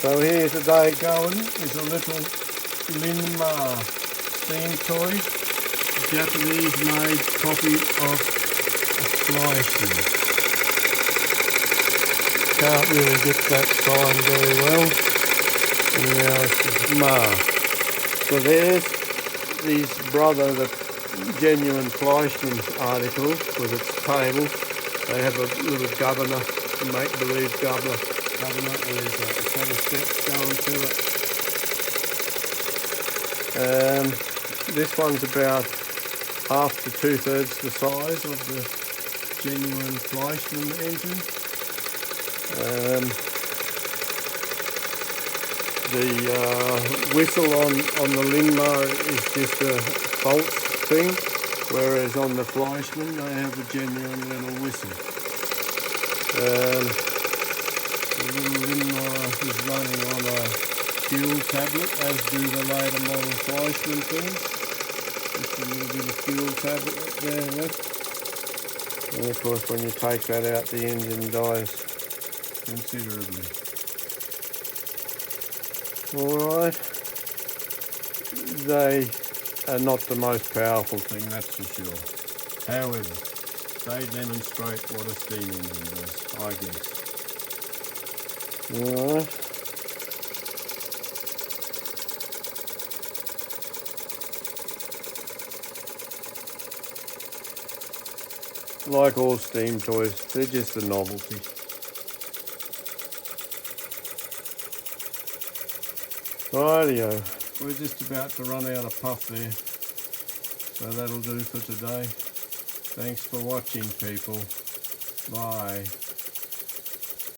So here today going is a little LINMAR steam toy, Japanese made copy of a fly swing. Can't really get that sign very well. Anyhow, it's Ma. So there's his brother, the genuine Fleischmann article with its table. They have a little governor, make-believe governor. There's a set of steps going to it. This one's about half to 2/3 the size of the genuine Fleischmann engine. The whistle on the LINMAR is just a false thing, whereas on the Fleischmann they have a genuine little whistle. The little LINMAR is running on a fuel tablet, as do the later model Fleischmann things. Just a little bit of fuel tablet there left. And of course when you take that out, the engine dies considerably. Alright, they are not the most powerful thing, that's for sure. However, they demonstrate what a steam engine does, I guess. Alright. Like all steam toys, they're just a novelty. Rightio, we're just about to run out of puff there, so that'll do for today. Thanks for watching, people. Bye.